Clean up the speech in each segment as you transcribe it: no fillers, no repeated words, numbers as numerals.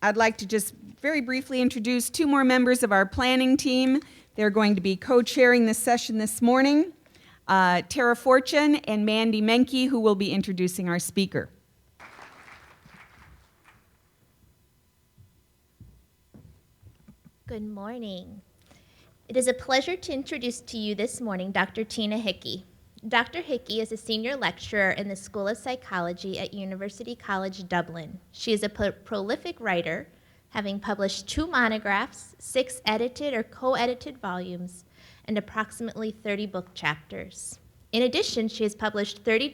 I'd like to just very briefly introduce two more members of our planning team. They're going to be co-chairing this session this morning, Tara Fortune and Mandy Menke, who will be introducing our speaker. Good morning. It is a pleasure to introduce to you this morning Dr. Tina Hickey. Dr. Hickey is a senior lecturer in the School of Psychology at University College Dublin. She is a prolific writer, having published 2 monographs, 6 edited or co-edited volumes, and approximately 30 book chapters. In addition, she has published 30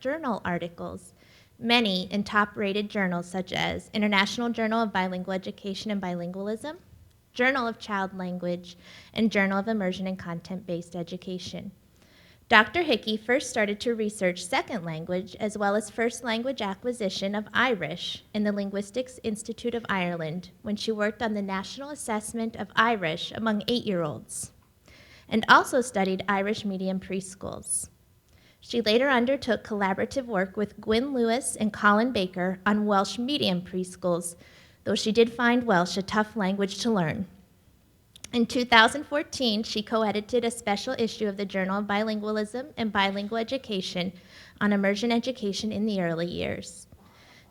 journal articles, many in top-rated journals such as International Journal of Bilingual Education and Bilingualism, Journal of Child Language, and Journal of Immersion and Content-Based Education. Dr. Hickey first started to research second language as well as first language acquisition of Irish in the Linguistics Institute of Ireland when she worked on the national assessment of Irish among 8-year-olds, and also studied Irish medium preschools. She later undertook collaborative work with Gwyn Lewis and Colin Baker on Welsh medium preschools, though she did find Welsh a tough language to learn. In 2014, she co-edited a special issue of the Journal of Bilingualism and Bilingual Education on immersion education in the early years.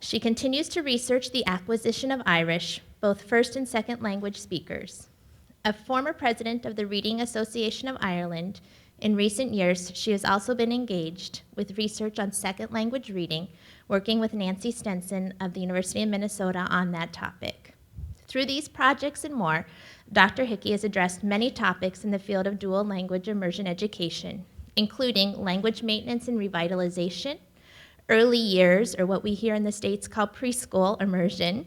She continues to research the acquisition of Irish, both first and second language speakers. A former president of the Reading Association of Ireland, in recent years, she has also been engaged with research on second language reading, working with Nancy Stenson of the University of Minnesota on that topic. Through these projects and more, Dr. Hickey has addressed many topics in the field of dual language immersion education, including language maintenance and revitalization, early years, or what we here in the States call preschool immersion,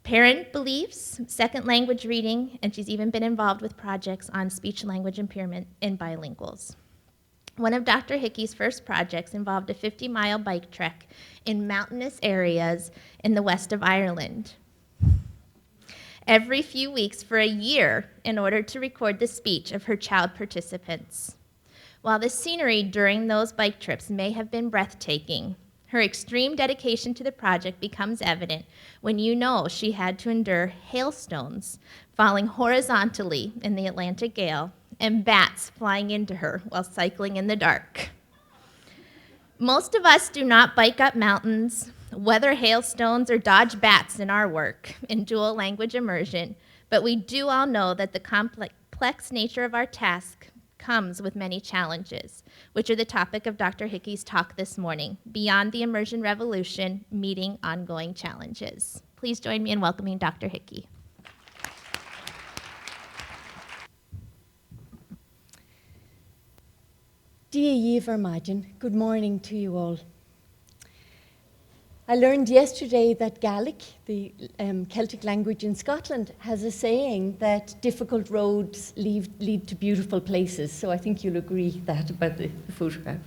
parent beliefs, second language reading, and she's even been involved with projects on speech-language impairment in bilinguals. One of Dr. Hickey's first projects involved a 50-mile bike trek in mountainous areas in the west of Ireland, every few weeks for a year in order to record the speech of her child participants. While the scenery during those bike trips may have been breathtaking, her extreme dedication to the project becomes evident when you know she had to endure hailstones falling horizontally in the Atlantic Gale and bats flying into her while cycling in the dark. Most of us do not bike up mountains, weather hailstones, or dodge bats in our work in dual language immersion, but we do all know that the complex nature of our task comes with many challenges, which are the topic of Dr. Hickey's talk this morning, Beyond the Immersion Revolution, Meeting Ongoing Challenges. Please join me in welcoming Dr. Hickey. Good morning to you all. I learned yesterday that Gaelic, the Celtic language in Scotland, has a saying that difficult roads lead to beautiful places, so I think you'll agree that about the photograph.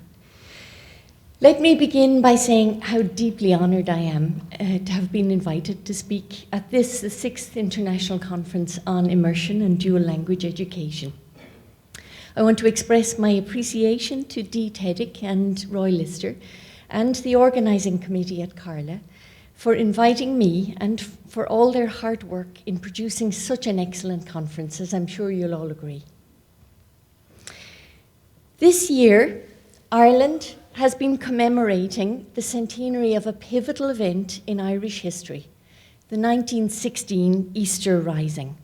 Let me begin by saying how deeply honoured I am to have been invited to speak at this, the 6th International Conference on Immersion and Dual Language Education. I want to express my appreciation to Dee Teddick and Roy Lister and the organising committee at CARLA for inviting me and for all their hard work in producing such an excellent conference, as I'm sure you'll all agree. This year, Ireland has been commemorating the centenary of a pivotal event in Irish history, the 1916 Easter Rising.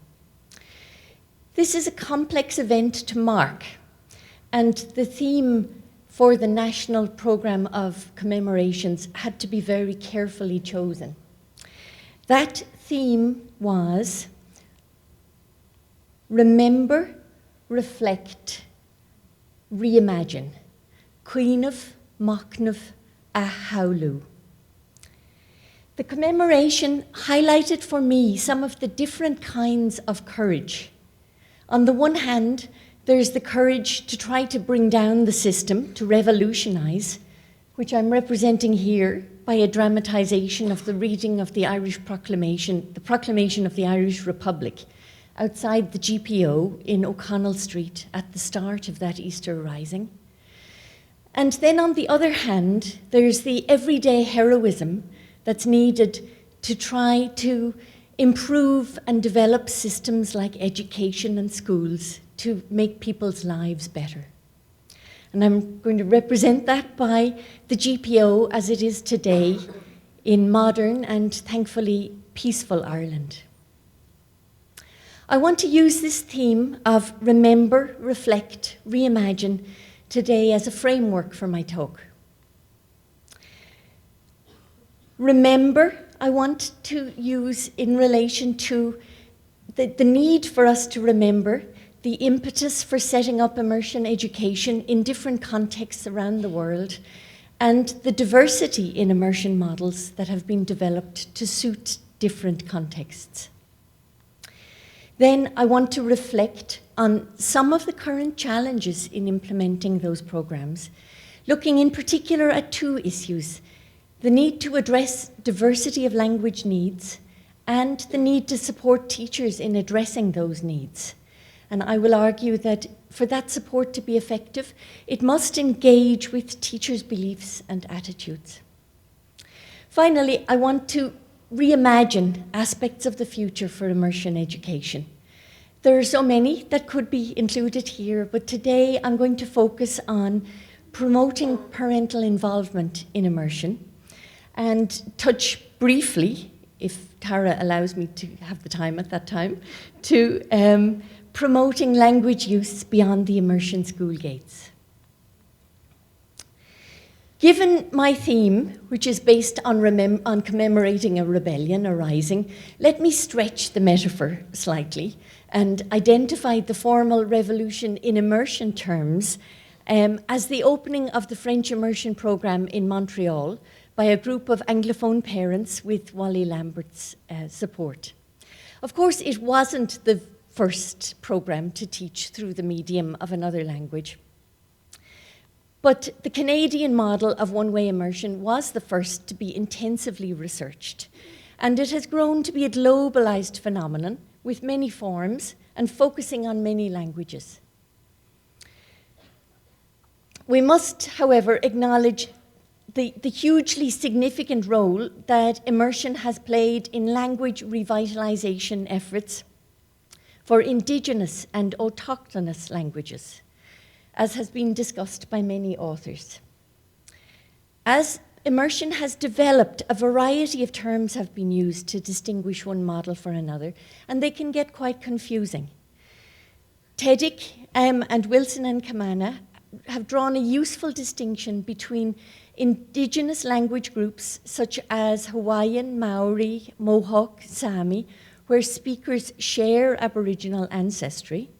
This is a complex event to mark, and the theme for the national programme of commemorations had to be very carefully chosen. That theme was remember, reflect, reimagine. Cuineamh, Machnamh, a Howlu. The commemoration highlighted for me some of the different kinds of courage. On the one hand, there's the courage to try to bring down the system, to revolutionise, which I'm representing here by a dramatisation of the reading of the Irish Proclamation, the Proclamation of the Irish Republic, outside the GPO in O'Connell Street at the start of that Easter Rising. And then on the other hand, there's the everyday heroism that's needed to try to improve and develop systems like education and schools to make people's lives better. And I'm going to represent that by the GPO as it is today in modern and thankfully peaceful Ireland. I want to use this theme of remember, reflect, reimagine today as a framework for my talk. Remember, I want to use in relation to the need for us to remember the impetus for setting up immersion education in different contexts around the world, and the diversity in immersion models that have been developed to suit different contexts. Then I want to reflect on some of the current challenges in implementing those programs, looking in particular at two issues: the need to address diversity of language needs and the need to support teachers in addressing those needs. And I will argue that for that support to be effective, it must engage with teachers' beliefs and attitudes. Finally, I want to reimagine aspects of the future for immersion education. There are so many that could be included here, but today I'm going to focus on promoting parental involvement in immersion and touch briefly, if Tara allows me to have the time at that time, to promoting language use beyond the immersion school gates. Given my theme, which is based on commemorating a rebellion, a rising, let me stretch the metaphor slightly and identify the formal revolution in immersion terms as the opening of the French immersion program in Montreal by a group of Anglophone parents with Wally Lambert's support. Of course, it wasn't the first program to teach through the medium of another language. But the Canadian model of one-way immersion was the first to be intensively researched, and it has grown to be a globalized phenomenon with many forms and focusing on many languages. We must, however, acknowledge the hugely significant role that immersion has played in language revitalization efforts for Indigenous and autochthonous languages, as has been discussed by many authors. As immersion has developed, a variety of terms have been used to distinguish one model for another, and they can get quite confusing. Teddick and Wilson and Kavanagh have drawn a useful distinction between Indigenous language groups such as Hawaiian, Maori, Mohawk, Sami, where speakers share Aboriginal ancestry,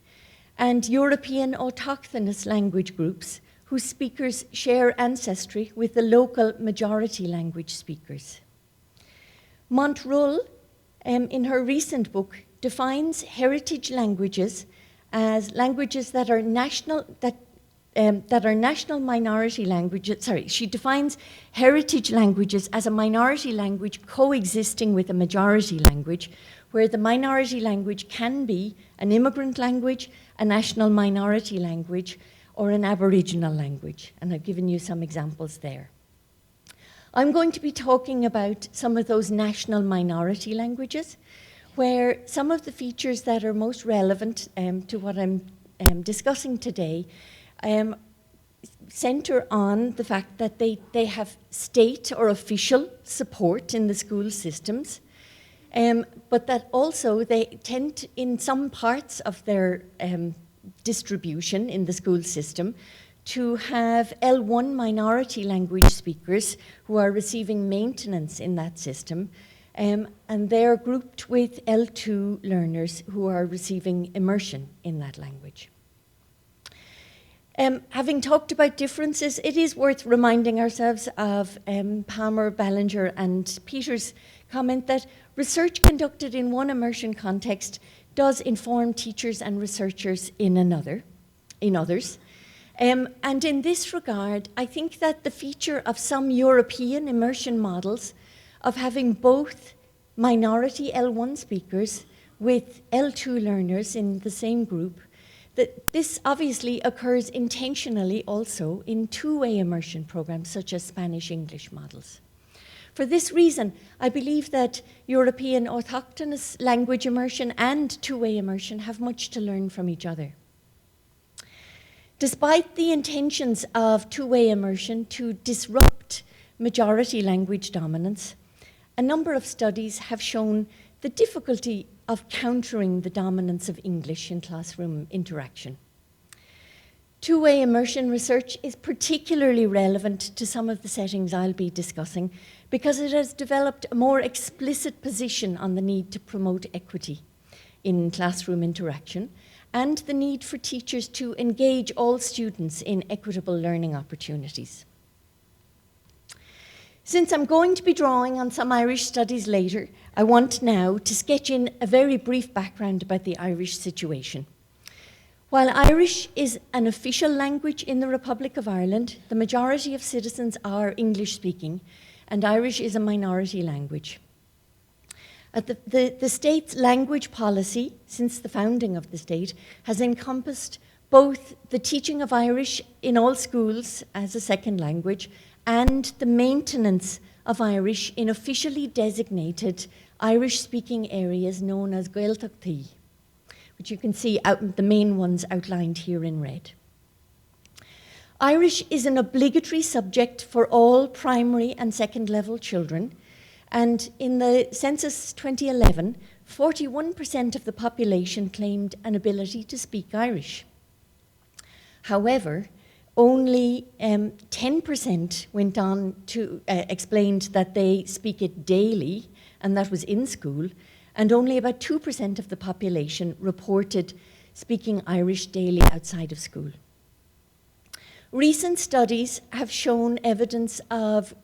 and European autochthonous language groups whose speakers share ancestry with the local majority language speakers. Montroll, in her recent book, defines heritage languages as languages that are national minority languages. She defines heritage languages as a minority language coexisting with a majority language, where the minority language can be an immigrant language, a national minority language, or an Aboriginal language. And I've given you some examples there. I'm going to be talking about some of those national minority languages, where some of the features that are most relevant to what I'm discussing today center on the fact that they have state or official support in the school systems, but that also they tend, in some parts of their distribution in the school system, to have L1 minority language speakers who are receiving maintenance in that system, and they're grouped with L2 learners who are receiving immersion in that language. Having talked about differences, it is worth reminding ourselves of Palmer, Ballinger, and Peter's comment that research conducted in one immersion context does inform teachers and researchers in others. And in this regard, I think that the feature of some European immersion models of having both minority L1 speakers with L2 learners in the same group, that this obviously occurs intentionally also in two-way immersion programs such as Spanish-English models. For this reason, I believe that European autochthonous language immersion and two-way immersion have much to learn from each other. Despite the intentions of two-way immersion to disrupt majority language dominance, a number of studies have shown the difficulty of countering the dominance of English in classroom interaction. Two-way immersion research is particularly relevant to some of the settings I'll be discussing because it has developed a more explicit position on the need to promote equity in classroom interaction and the need for teachers to engage all students in equitable learning opportunities. Since I'm going to be drawing on some Irish studies later, I want now to sketch in a very brief background about the Irish situation. While Irish is an official language in the Republic of Ireland, the majority of citizens are English-speaking, and Irish is a minority language. The state's language policy, since the founding of the state, has encompassed both the teaching of Irish in all schools as a second language and the maintenance of Irish in officially designated Irish-speaking areas known as Gaeltacht, which you can see out the main ones outlined here in red. Irish is an obligatory subject for all primary and second level children, and in the census 2011, 41% of the population claimed an ability to speak Irish. However, only 10% went on to explained that they speak it daily, and that was in school, and only about 2% of the population reported speaking Irish daily outside of school. Recent studies have shown evidence of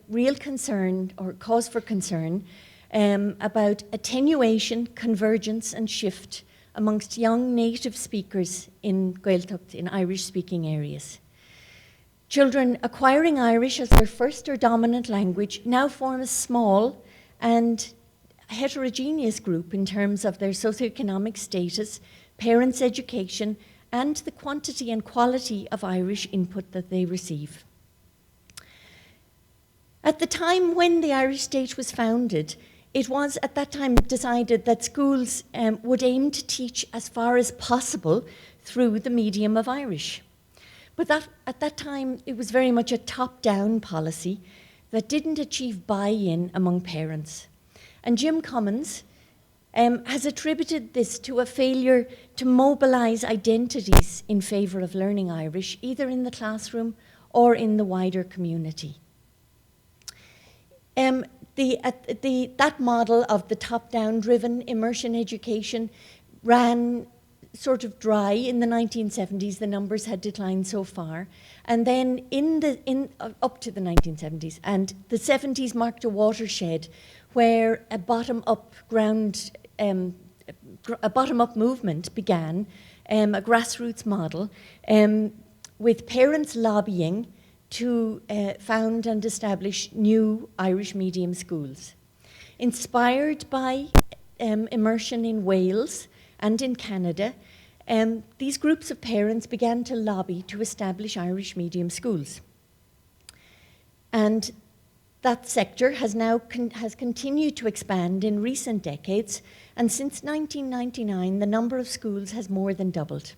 real concern or cause for concern about attenuation, convergence, and shift amongst young native speakers in Gaeltacht, in Irish-speaking areas. Children acquiring Irish as their first or dominant language now form a small and heterogeneous group in terms of their socioeconomic status, parents' education, and the quantity and quality of Irish input that they receive. At the time when the Irish state was founded, it was at that time decided that schools would aim to teach as far as possible through the medium of Irish. But at that time, it was very much a top-down policy that didn't achieve buy-in among parents. And Jim Cummins has attributed this to a failure to mobilize identities in favor of learning Irish, either in the classroom or in the wider community. That model of the top-down driven immersion education ran sort of dry in the 1970s. The numbers had declined so far. And then up to the 1970s, and the 70s marked a watershed where a bottom-up movement began, a grassroots model, with parents lobbying to found and establish new Irish medium schools. Inspired by immersion in Wales and in Canada, these groups of parents began to lobby to establish Irish medium schools. And that sector has continued to expand in recent decades, and since 1999, the number of schools has more than doubled.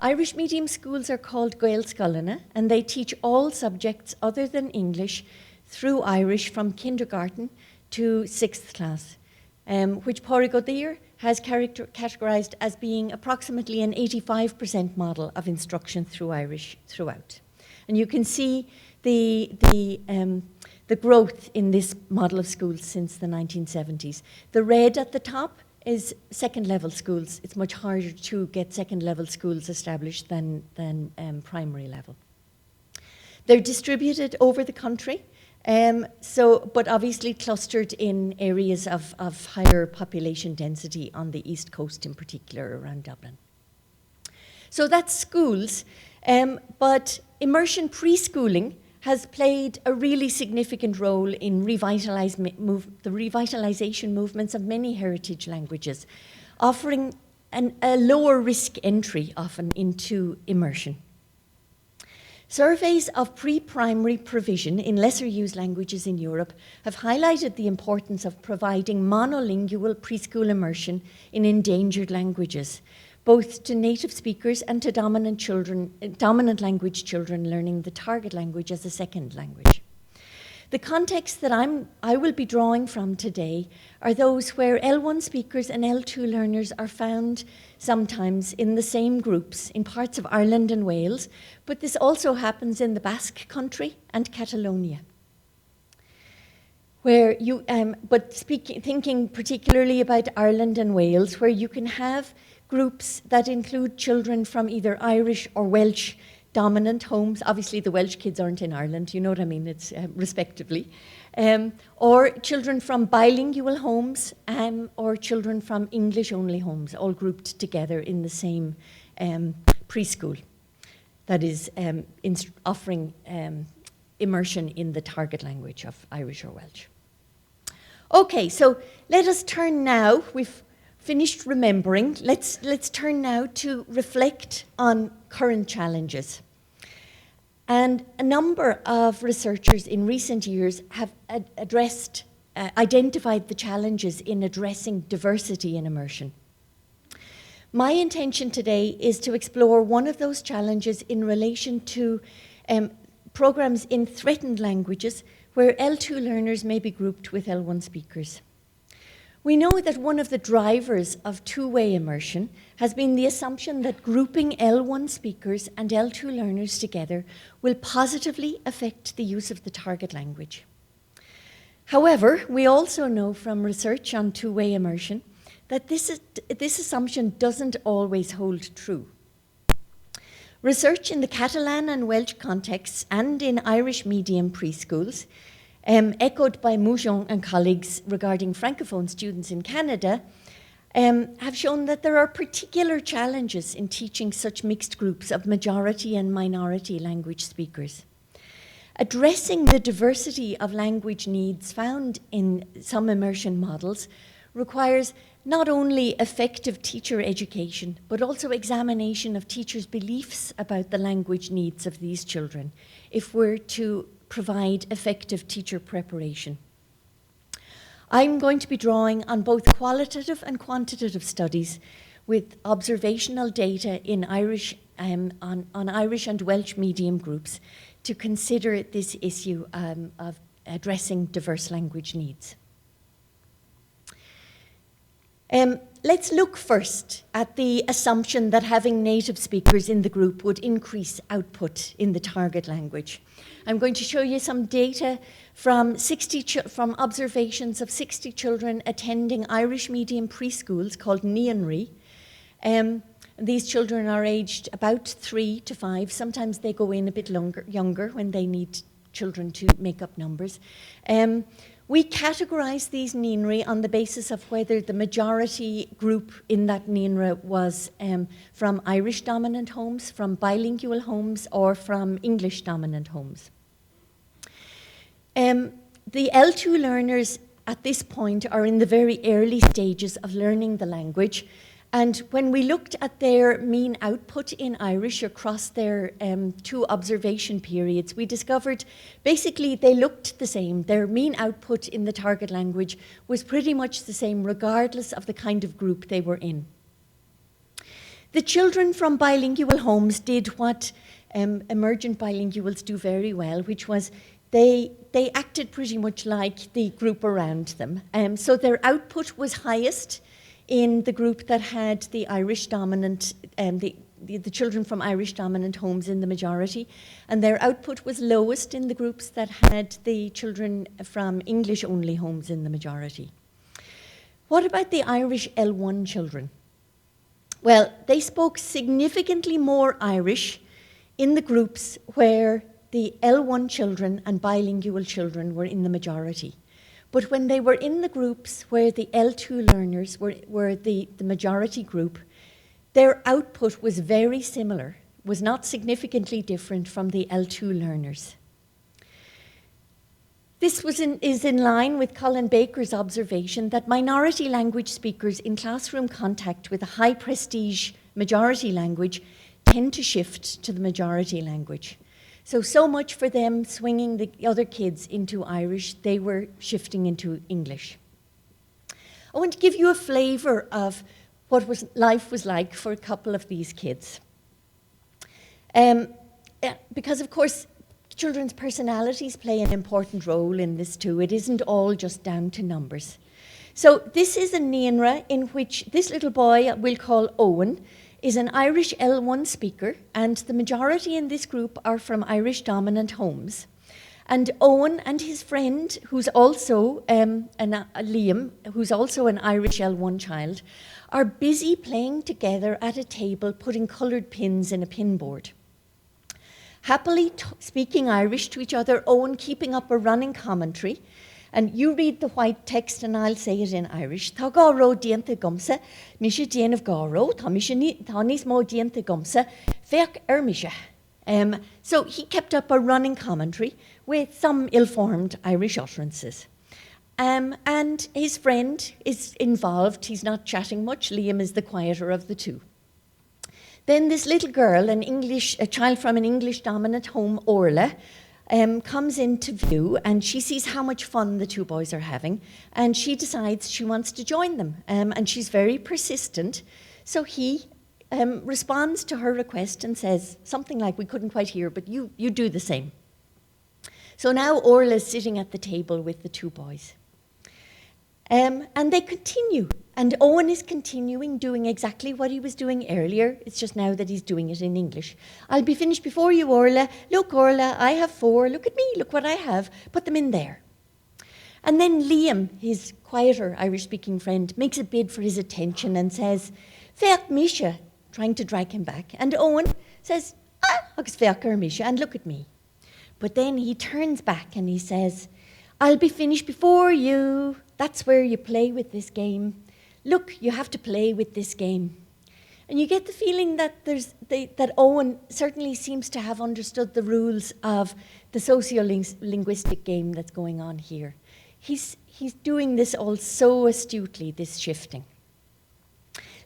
Irish medium schools are called Gaelscoileanna, and they teach all subjects other than English through Irish from kindergarten to 6th class, which Pádraig O'Dea has categorised as being approximately an 85% model of instruction through Irish throughout. And you can see the growth in this model of schools since the 1970s. The red at the top is second-level schools. It's much harder to get second-level schools established than primary level. They're distributed over the country, but obviously clustered in areas of higher population density on the East Coast in particular, around Dublin. So that's schools, but immersion preschooling has played a really significant role in the revitalization movements of many heritage languages, offering a lower risk entry often into immersion. Surveys of pre-primary provision in lesser used languages in Europe have highlighted the importance of providing monolingual preschool immersion in endangered languages, both to native speakers and to dominant language children learning the target language as a second language. The context that I will be drawing from today are those where L1 speakers and L2 learners are found sometimes in the same groups in parts of Ireland and Wales, but this also happens in the Basque Country and Catalonia. Where you, thinking particularly about Ireland and Wales, where you can have groups that include children from either Irish or Welsh dominant homes. Obviously, the Welsh kids aren't in Ireland, you know what I mean, it's respectively. Or children from bilingual homes, or children from English-only homes, all grouped together in the same preschool that is offering immersion in the target language of Irish or Welsh. Okay, so let us turn now, we've finished remembering, let's turn now to reflect on current challenges. And a number of researchers in recent years have identified the challenges in addressing diversity in immersion. My intention today is to explore one of those challenges in relation to programs in threatened languages where L2 learners may be grouped with L1 speakers. We know that one of the drivers of two-way immersion has been the assumption that grouping L1 speakers and L2 learners together will positively affect the use of the target language. However, we also know from research on two-way immersion that this assumption doesn't always hold true. Research in the Catalan and Welsh contexts and in Irish medium preschools, echoed by Moujon and colleagues regarding Francophone students in Canada, have shown that there are particular challenges in teaching such mixed groups of majority and minority language speakers. Addressing the diversity of language needs found in some immersion models requires not only effective teacher education, but also examination of teachers' beliefs about the language needs of these children if we're to provide effective teacher preparation. I'm going to be drawing on both qualitative and quantitative studies with observational data in Irish, on Irish and Welsh medium groups to consider this issue of addressing diverse language needs. Let's look first at the assumption that having native speakers in the group would increase output in the target language. I'm going to show you some data from observations of 60 children attending Irish medium preschools called naíonraí. These children are aged about 3 to 5. Sometimes they go in a bit younger when they need children to make up numbers. We categorise these naíonraí on the basis of whether the majority group in that naíonra was from Irish dominant homes, from bilingual homes, or from English dominant homes. The L2 learners at this point are in the very early stages of learning the language. And when we looked at their mean output in Irish across their 2 observation periods, we discovered basically they looked the same. Their mean output in the target language was pretty much the same regardless of the kind of group they were in. The children from bilingual homes did what emergent bilinguals do very well, which was they acted pretty much like the group around them. So their output was highest in the group that had the Irish dominant, the children from Irish dominant homes in the majority, and their output was lowest in the groups that had the children from English-only homes in the majority. What about the Irish L1 children? Well, they spoke significantly more Irish in the groups where the L1 children and bilingual children were in the majority. But when they were in the groups where the L2 learners were the majority group, their output was very similar, was not significantly different from the L2 learners. This is in line with Colin Baker's observation that minority language speakers in classroom contact with a high prestige majority language tend to shift to the majority language. So much for them swinging the other kids into Irish, they were shifting into English. I want to give you a flavour of what life was like for a couple of these kids. Because, of course, children's personalities play an important role in this too. It isn't all just down to numbers. So this is a naíonraí in which this little boy, we'll call Owen, is an Irish L1 speaker, and the majority in this group are from Irish dominant homes. And Owen and his friend, who's also Liam, who's also an Irish L1 child, are busy playing together at a table, putting coloured pins in a pinboard. Happily speaking Irish to each other, Owen keeping up a running commentary. And you read the white text and I'll say it in Irish. Tá gáró dianta gomsa, misha déanamh gáró, tá nís mó dianta gomsa, feach misha. So he kept up a running commentary with some ill-formed Irish utterances. And his friend is involved. He's not chatting much. Liam is the quieter of the two. Then this little girl, a child from an English dominant home, Orla, comes into view, and she sees how much fun the two boys are having, and she decides she wants to join them. And she's very persistent, so he responds to her request and says something like, we couldn't quite hear, but you do the same. So now Orla is sitting at the table with the two boys. And they continue. And Owen is continuing doing exactly what he was doing earlier. It's just now that he's doing it in English. I'll be finished before you, Orla. Look, Orla, I have 4. Look at me. Look what I have. Put them in there. And then Liam, his quieter Irish-speaking friend, makes a bid for his attention and says, Feach Misha, trying to drag him back. And Owen says, agus feach Misha, and look at me. But then he turns back and he says, I'll be finished before you. That's where you play with this game. Look, you have to play with this game. And you get the feeling that that Owen certainly seems to have understood the rules of the sociolinguistic game that's going on here. He's doing this all so astutely, this shifting.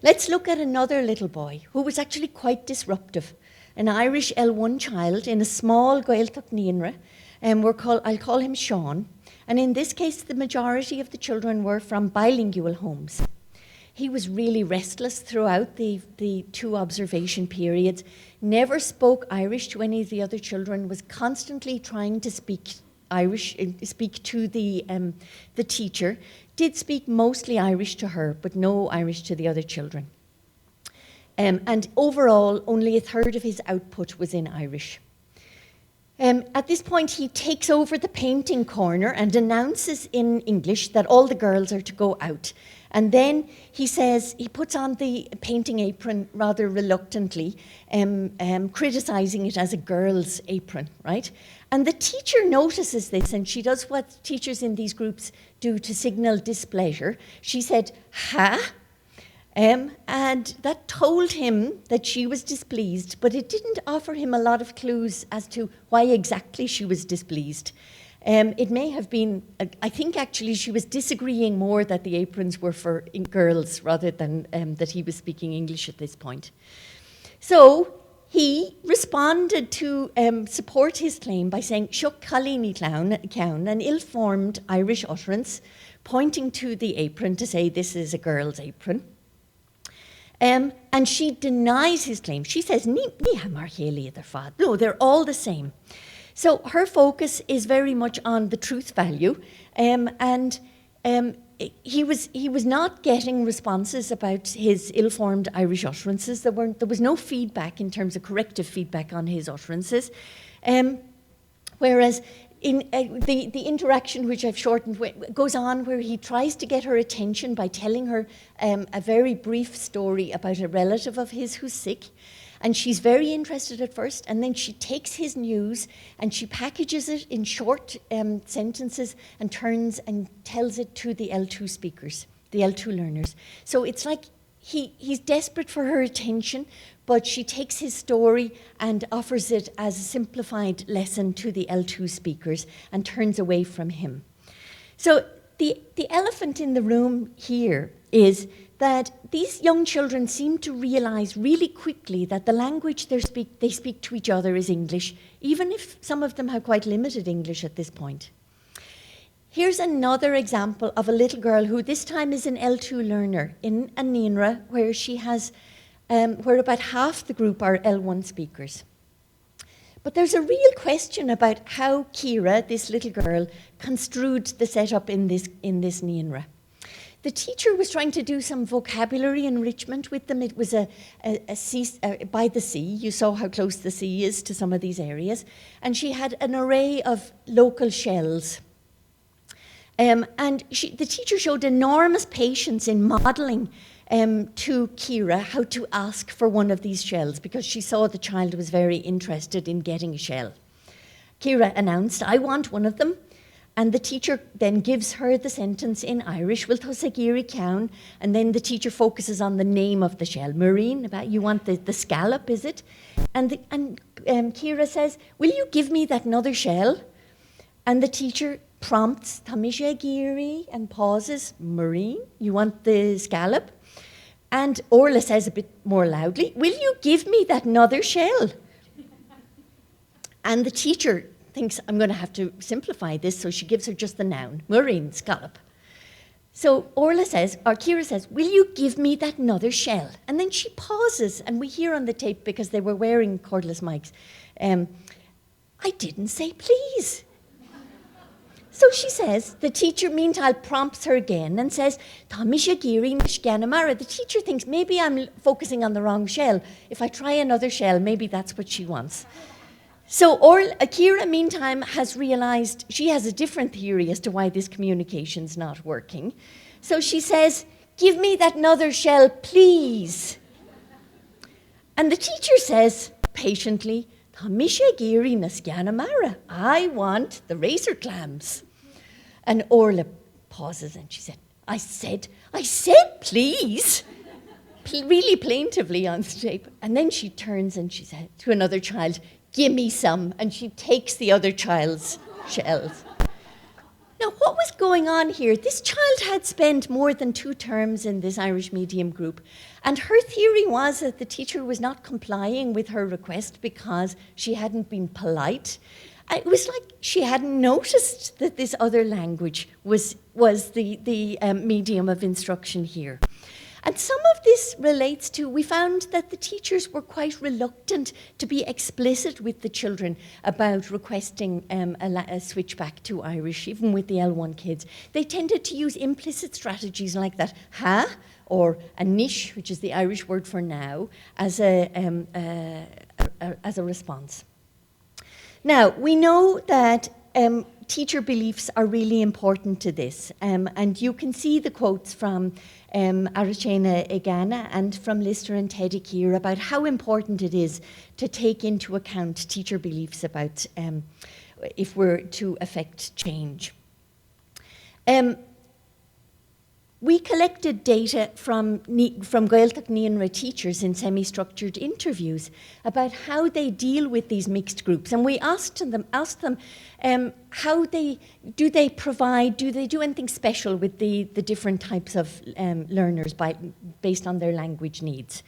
Let's look at another little boy who was actually quite disruptive. An Irish L1 child in a small Gaeltacht naíonraí, I'll call him Sean. And in this case, the majority of the children were from bilingual homes. He was really restless throughout the 2 observation periods, never spoke Irish to any of the other children, was constantly trying to speak Irish, speak to the teacher, did speak mostly Irish to her, but no Irish to the other children. And overall, only a third of his output was in Irish. At this point, he takes over the painting corner and announces in English that all the girls are to go out. And then he says, he puts on the painting apron rather reluctantly, criticizing it as a girl's apron, right? And the teacher notices this, and she does what teachers in these groups do to signal displeasure. She said, ha? And that told him that she was displeased, but it didn't offer him a lot of clues as to why exactly she was displeased. It may have been, I think actually she was disagreeing more that the aprons were for girls rather than that he was speaking English at this point. So he responded to support his claim by saying, Shuk Kalini Clown, an ill-formed Irish utterance, pointing to the apron to say this is a girl's apron. And she denies his claim. She says, no, they're all the same. So her focus is very much on the truth value, and he was not getting responses about his ill-formed Irish utterances. There was no feedback in terms of corrective feedback on his utterances, whereas in the interaction, which I've shortened, goes on where he tries to get her attention by telling her a very brief story about a relative of his who's sick. And she's very interested at first, and then she takes his news and she packages it in short sentences and turns and tells it to the L2 speakers, the L2 learners. So it's like he's desperate for her attention, but she takes his story and offers it as a simplified lesson to the L2 speakers and turns away from him. So the elephant in the room here is that these young children seem to realize really quickly that the language they speak to each other is English, even if some of them have quite limited English at this point. Here's another example of a little girl who this time is an L2 learner in a naíonraí where she has, where about half the group are L1 speakers. But there's a real question about how Kira, this little girl, construed the setup in this naíonraí. The teacher was trying to do some vocabulary enrichment with them. It was by the sea. You saw how close the sea is to some of these areas. And she had an array of local shells. And the teacher showed enormous patience in modelling to Kira how to ask for one of these shells because she saw the child was very interested in getting a shell. Kira announced, "I want one of them." And the teacher then gives her the sentence in Irish, "Will tosagiri count?" And then the teacher focuses on the name of the shell. Marine, you want the scallop, is it? And Kira says, "Will you give me that another shell?" And the teacher prompts, "Tamishagiri," and pauses, "Marine, you want the scallop?" And Orla says a bit more loudly, "Will you give me that another shell?" And the teacher thinks, "I'm going to have to simplify this," so she gives her just the noun, marine, scallop. So Kira says, "Will you give me that another shell?" And then she pauses, and we hear on the tape, because they were wearing cordless mics, "I didn't say please." So she says, the teacher meantime prompts her again and says, "Tamishagiri mishganamara." The teacher thinks, maybe I'm focusing on the wrong shell. If I try another shell, maybe that's what she wants. So Kira, meantime, has realized she has a different theory as to why this communication's not working. So she says, "Give me that another shell, please." And the teacher says, patiently, "Tamishagiri nasganamara." I want the razor clams. And Orla pauses and she said, I said, please. Really plaintively on the tape. And then she turns and she said to another child, "Give me some," and she takes the other child's shells. Now, what was going on here? This child had spent more than 2 terms in this Irish medium group, and her theory was that the teacher was not complying with her request because she hadn't been polite. It was like she hadn't noticed that this other language was the medium of instruction here. And some of this relates to, we found that the teachers were quite reluctant to be explicit with the children about requesting a switch back to Irish, even with the L1 kids. They tended to use implicit strategies like that, "ha," or a nish, which is the Irish word for now, as a response. Now, we know that teacher beliefs are really important to this, and you can see the quotes from Arachena Egana and from Lister and Teddy Keir about how important it is to take into account teacher beliefs about if we're to affect change. We collected data from Gaeltacht naíonraí teachers in semi-structured interviews about how they deal with these mixed groups, and we asked them how do they do anything special with the different types of learners based on their language needs.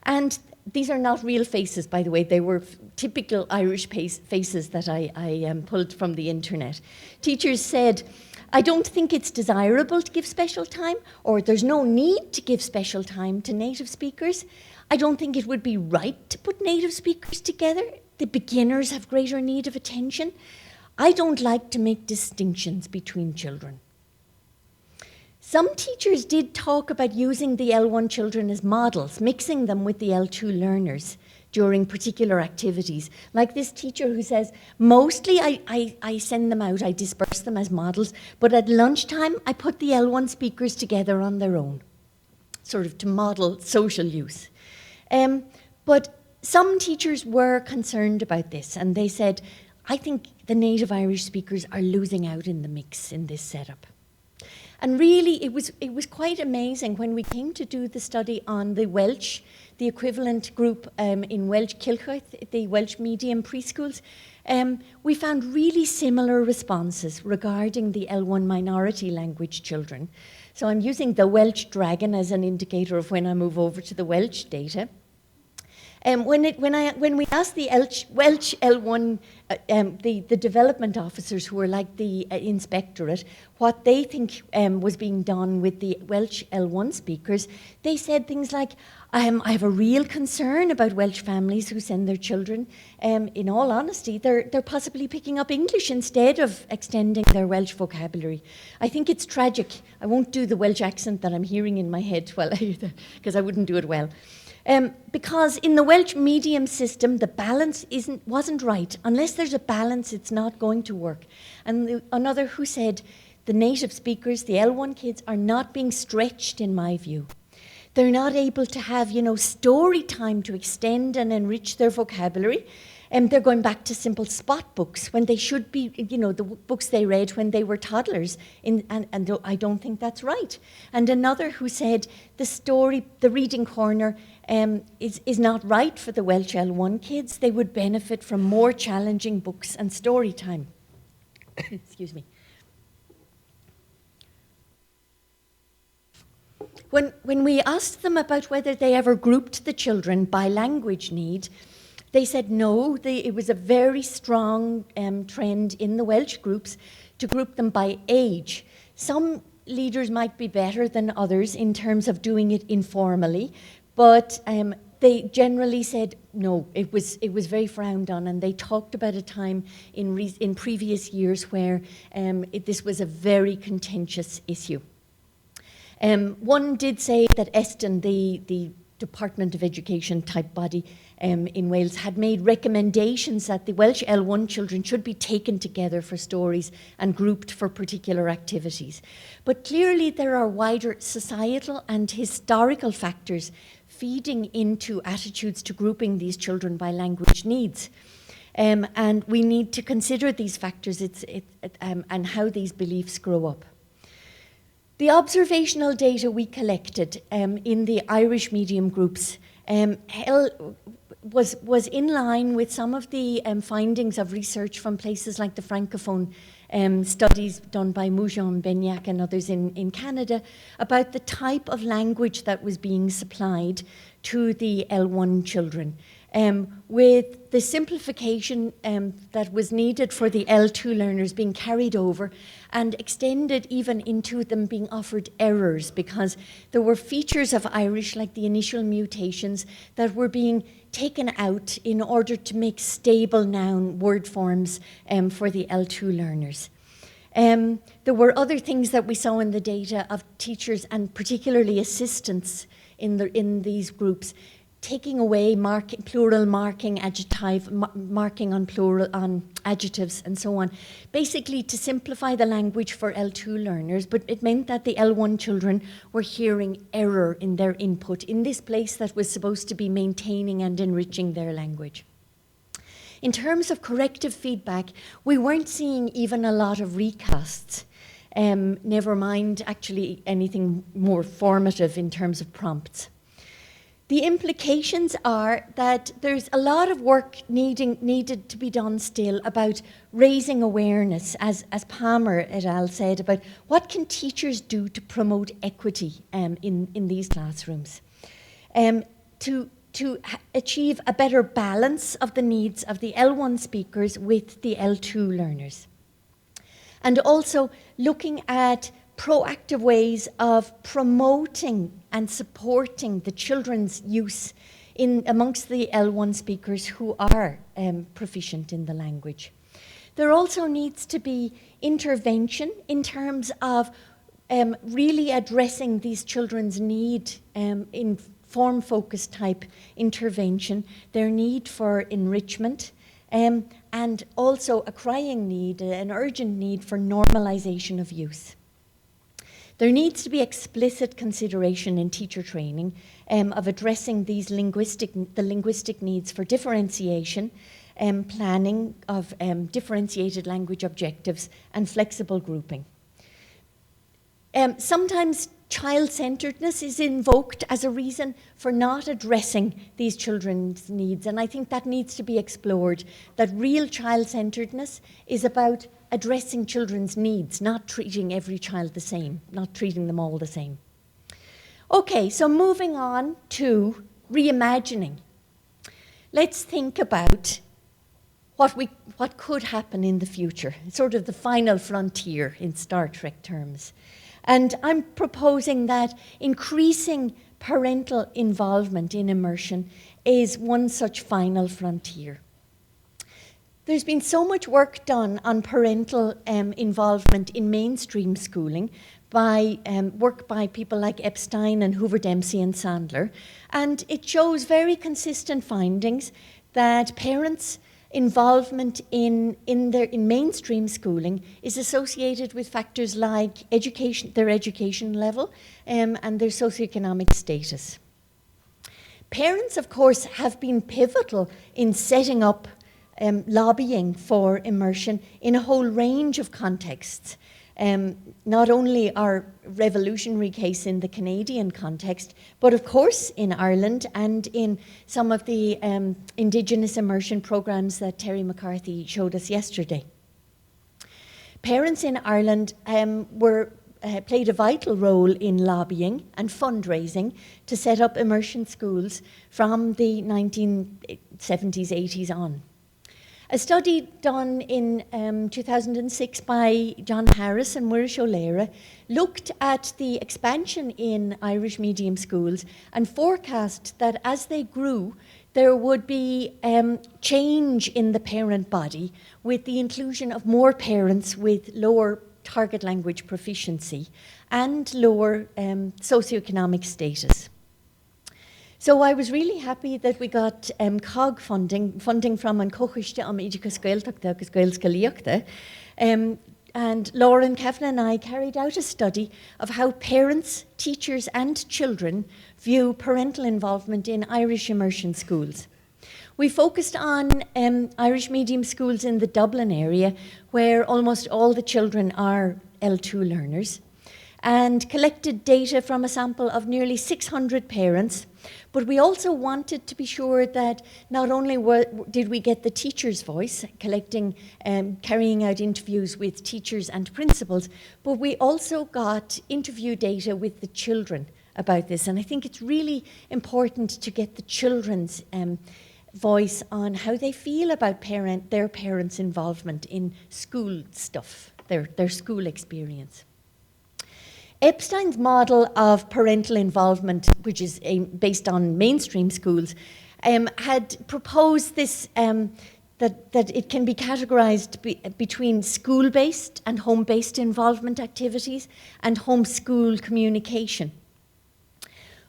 And these are not real faces, by the way. They were typical Irish faces that I pulled from the internet. Teachers said, "I don't think it's desirable to give special time, or there's no need to give special time to native speakers. I don't think it would be right to put native speakers together. The beginners have greater need of attention. I don't like to make distinctions between children." Some teachers did talk about using the L1 children as models, mixing them with the L2 learners during particular activities. Like this teacher who says, "Mostly I send them out, I disperse them as models, but at lunchtime I put the L1 speakers together on their own," sort of to model social use. But some teachers were concerned about this, and they said, "I think the native Irish speakers are losing out in the mix in this setup." And really, it was quite amazing when we came to do the study on the Welsh, the equivalent group in Welsh Kilcoith, the Welsh medium preschools. We found really similar responses regarding the L1 minority language children. So I'm using the Welsh dragon as an indicator of when I move over to the Welsh data. When we asked the Welsh L1, the development officers who were like the inspectorate, what they think was being done with the Welsh L1 speakers, they said things like, I have a real concern about Welsh families who send their children. In all honesty, they're possibly picking up English instead of extending their Welsh vocabulary. I think it's tragic. I won't do the Welsh accent that I'm hearing in my head, because I wouldn't do it well. Because in the Welsh medium system, the balance wasn't right. Unless there's a balance, it's not going to work. And another who said, the native speakers, the L1 kids, are not being stretched, in my view. They're not able to have, story time to extend and enrich their vocabulary. They're going back to simple spot books when they should be, the books they read when they were toddlers. And I don't think that's right. And another who said the reading corner is not right for the Welsh L1 kids. They would benefit from more challenging books and story time. Excuse me. When we asked them about whether they ever grouped the children by language need, they said no. It was a very strong trend in the Welsh groups to group them by age. Some leaders might be better than others in terms of doing it informally, but they generally said no. It was very frowned on, and they talked about a time in previous years where this was a very contentious issue. One did say that Eston, the Department of Education type body in Wales, had made recommendations that the Welsh L1 children should be taken together for stories and grouped for particular activities. But clearly there are wider societal and historical factors feeding into attitudes to grouping these children by language needs. And we need to consider these factors and how these beliefs grow up. The observational data we collected in the Irish medium groups was in line with some of the findings of research from places like the Francophone studies done by Moujon, Benyak and others in Canada about the type of language that was being supplied to the L1 children. With the simplification that was needed for the L2 learners being carried over and extended even into them being offered errors, because there were features of Irish, like the initial mutations, that were being taken out in order to make stable noun word forms for the L2 learners. There were other things that we saw in the data of teachers and particularly assistants in these groups taking away plural marking, marking on plural on adjectives and so on, basically to simplify the language for L2 learners, but it meant that the L1 children were hearing error in their input in this place that was supposed to be maintaining and enriching their language. In terms of corrective feedback, we weren't seeing even a lot of recasts, never mind actually anything more formative in terms of prompts. The implications are that there's a lot of work needed to be done still about raising awareness, as Palmer et al. Said, about what can teachers do to promote equity in these classrooms, to achieve a better balance of the needs of the L1 speakers with the L2 learners. And also looking at proactive ways of promoting and supporting the children's use amongst the L1 speakers who are proficient in the language. There also needs to be intervention in terms of really addressing these children's need in form-focused type intervention, their need for enrichment, and also a crying need, an urgent need for normalization of use. There needs to be explicit consideration in teacher training of addressing the linguistic needs for differentiation, planning of differentiated language objectives, and flexible grouping. Sometimes child-centeredness is invoked as a reason for not addressing these children's needs, and I think that needs to be explored, that real child-centeredness is about addressing children's needs, not treating every child the same, not treating them all the same. Okay, so moving on to reimagining. Let's think about what could happen in the future, sort of the final frontier in Star Trek terms. And I'm proposing that increasing parental involvement in immersion is one such final frontier. There's been so much work done on parental involvement in mainstream schooling by work by people like Epstein and Hoover Dempsey and Sandler, and it shows very consistent findings that parents' involvement in mainstream schooling is associated with factors like their education level and their socioeconomic status. Parents, of course, have been pivotal in setting up lobbying for immersion in a whole range of contexts. Not only our revolutionary case in the Canadian context, but of course in Ireland and in some of the Indigenous immersion programs that Terry McCarthy showed us yesterday. Parents in Ireland played a vital role in lobbying and fundraising to set up immersion schools from the 1970s, 80s on. A study done in 2006 by John Harris and Muirish O'Leary looked at the expansion in Irish medium schools and forecast that as they grew, there would be change in the parent body with the inclusion of more parents with lower target language proficiency and lower socioeconomic status. So I was really happy that we got COG funding from an Cóchiste am Oideachas Gaeltacht agus Gaelsca Líochta. And Lauren, Kavanagh and I carried out a study of how parents, teachers and children view parental involvement in Irish immersion schools. We focused on Irish medium schools in the Dublin area where almost all the children are L2 learners, and collected data from a sample of nearly 600 parents. But we also wanted to be sure that not only did we get the teacher's voice, carrying out interviews with teachers and principals, but we also got interview data with the children about this. And I think it's really important to get the children's voice on how they feel about their parents' involvement in school stuff, their school experience. Epstein's model of parental involvement, which is based on mainstream schools, had proposed this, that it can be categorized between school-based and home-based involvement activities and homeschool communication.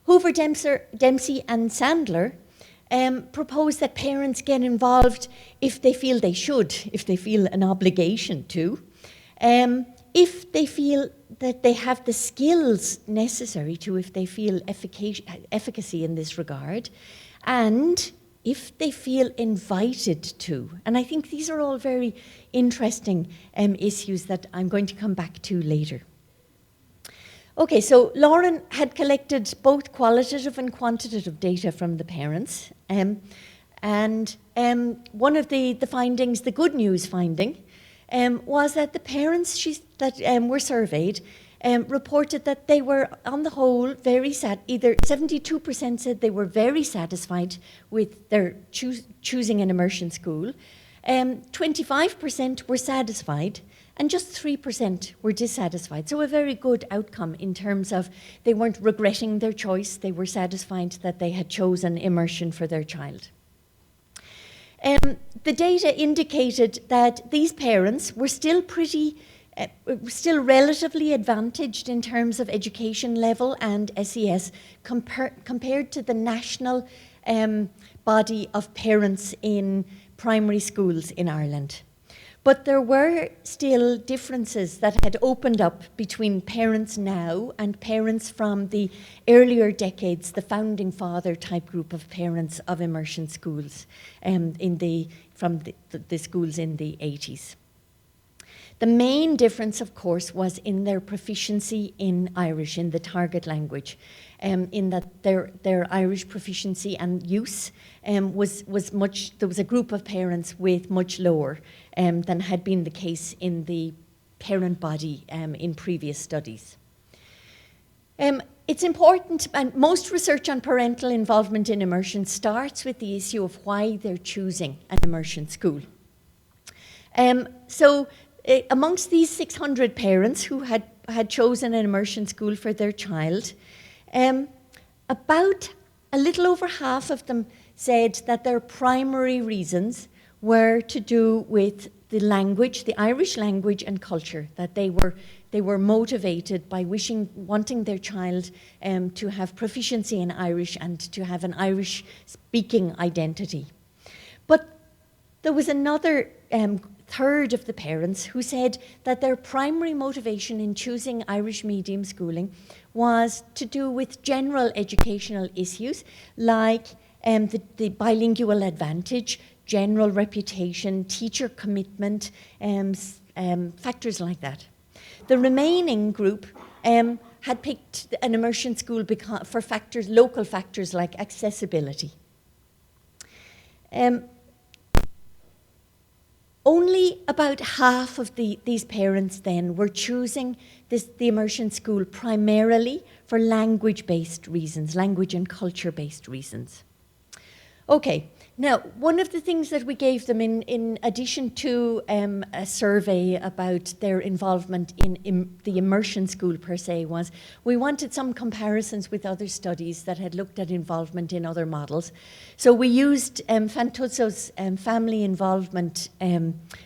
Hoover Dempsey and Sandler proposed that parents get involved if they feel they should, if they feel an obligation to, if they feel that they have the skills necessary to, if they feel efficacy in this regard, and if they feel invited to. And I think these are all very interesting issues that I'm going to come back to later. Okay, so Lauren had collected both qualitative and quantitative data from the parents. And one of the findings, the good news finding, was that the parents that were surveyed reported that they were, on the whole, very either 72% said they were very satisfied with their choosing an immersion school, 25% were satisfied, and just 3% were dissatisfied. So a very good outcome in terms of they weren't regretting their choice, they were satisfied that they had chosen immersion for their child. The data indicated that these parents were still relatively advantaged in terms of education level and SES compared to the national body of parents in primary schools in Ireland. But there were still differences that had opened up between parents now and parents from the earlier decades, the founding father type group of parents of immersion schools from the schools in the 80s. The main difference, of course, was in their proficiency in Irish, in the target language, in that their Irish proficiency and use was much, there was a group of parents with much lower than had been the case in the parent body in previous studies. It's important, and most research on parental involvement in immersion starts with the issue of why they're choosing an immersion school. Amongst these 600 parents who had chosen an immersion school for their child, about a little over half of them said that their primary reasons were to do with the language, the Irish language and culture, that they were motivated by wanting their child to have proficiency in Irish and to have an Irish speaking identity. But there was another third of the parents who said that their primary motivation in choosing Irish medium schooling was to do with general educational issues like the bilingual advantage, general reputation, teacher commitment, factors like that. The remaining group had picked an immersion school for local factors like accessibility. Only about half of these parents then were choosing the immersion school primarily for language-based reasons, language and culture-based reasons. Okay, now one of the things that we gave them in addition to a survey about their involvement in the immersion school per se was we wanted some comparisons with other studies that had looked at involvement in other models. So we used Fantuzzo's family involvement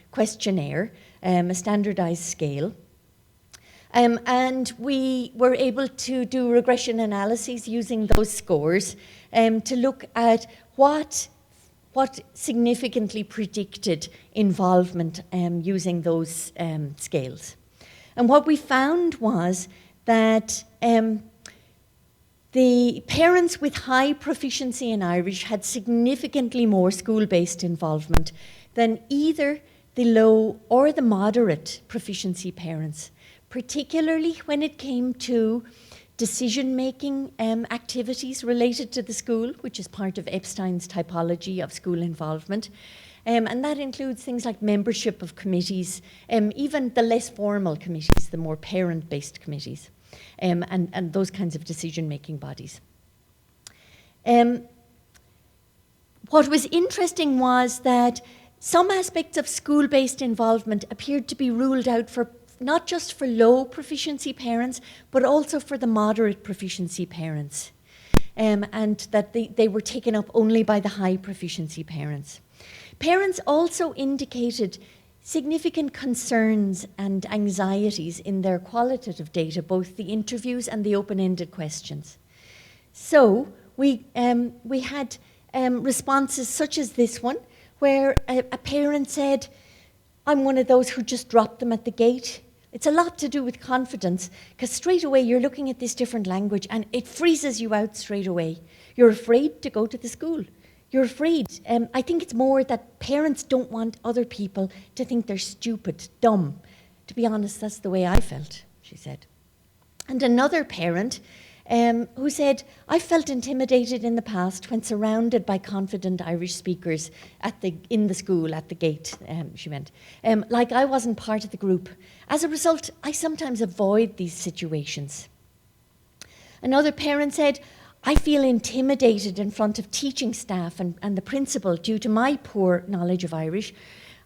questionnaire, a standardized scale. And we were able to do regression analyses using those scores to look at what significantly predicted involvement using those scales. And what we found was that the parents with high proficiency in Irish had significantly more school-based involvement than either the low or the moderate proficiency parents, particularly when it came to decision-making activities related to the school, which is part of Epstein's typology of school involvement. And that includes things like membership of committees, even the less formal committees, the more parent-based committees, and those kinds of decision-making bodies. What was interesting was that some aspects of school-based involvement appeared to be ruled out for not just for low proficiency parents, but also for the moderate proficiency parents, and that they were taken up only by the high proficiency parents. Parents also indicated significant concerns and anxieties in their qualitative data, both the interviews and the open-ended questions. So we had responses such as this one, where a parent said, "I'm one of those who just dropped them at the gate." It's a lot to do with confidence, because straight away you're looking at this different language and it freezes you out straight away. You're afraid to go to the school. You're afraid. I think it's more that parents don't want other people to think they're stupid, dumb. To be honest, that's the way I felt, she said. And another parent who said, "I felt intimidated in the past when surrounded by confident Irish speakers in the school, at the gate," she meant, "like I wasn't part of the group. As a result, I sometimes avoid these situations." Another parent said, "I feel intimidated in front of teaching staff and the principal due to my poor knowledge of Irish.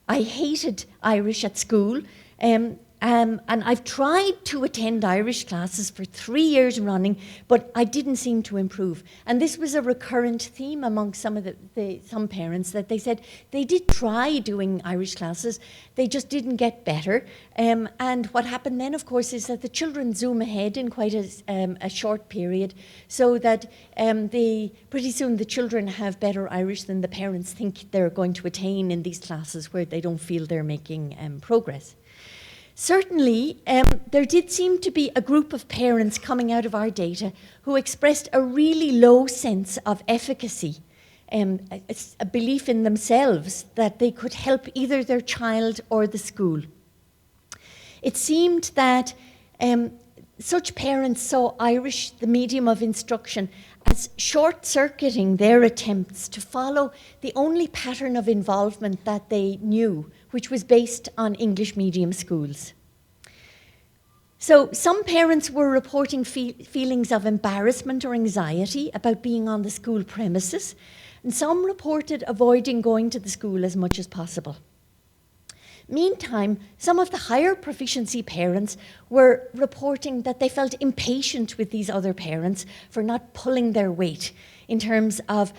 I hated Irish at school, and I've tried to attend Irish classes for 3 years running, but I didn't seem to improve." And this was a recurrent theme among some parents, that they said they did try doing Irish classes, they just didn't get better. And what happened then, of course, is that the children zoom ahead in quite a short period, so that pretty soon the children have better Irish than the parents think they're going to attain in these classes where they don't feel they're making progress. Certainly, there did seem to be a group of parents coming out of our data who expressed a really low sense of efficacy, a belief in themselves that they could help either their child or the school. It seemed that such parents saw Irish, the medium of instruction, as short-circuiting their attempts to follow the only pattern of involvement that they knew, which was based on English medium schools. So some parents were reporting feelings of embarrassment or anxiety about being on the school premises, and some reported avoiding going to the school as much as possible. Meantime, some of the higher proficiency parents were reporting that they felt impatient with these other parents for not pulling their weight in terms of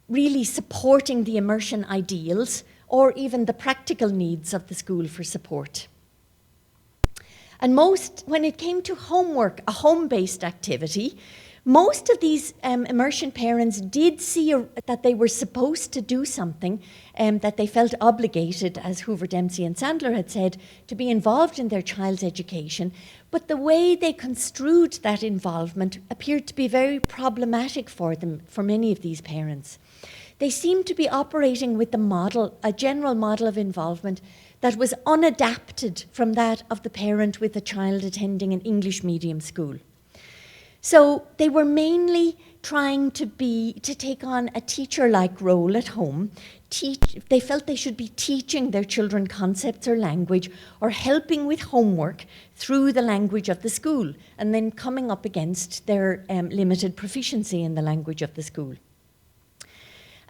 really supporting the immersion ideals or even the practical needs of the school for support. And when it came to homework, a home-based activity, most of these immersion parents did see that they were supposed to do something, that they felt obligated, as Hoover, Dempsey and Sandler had said, to be involved in their child's education. But the way they construed that involvement appeared to be very problematic for them, for many of these parents. They seemed to be operating with a general model of involvement that was unadapted from that of the parent with a child attending an English medium school. So they were mainly trying to take on a teacher-like role at home. They felt they should be teaching their children concepts or language or helping with homework through the language of the school and then coming up against their limited proficiency in the language of the school.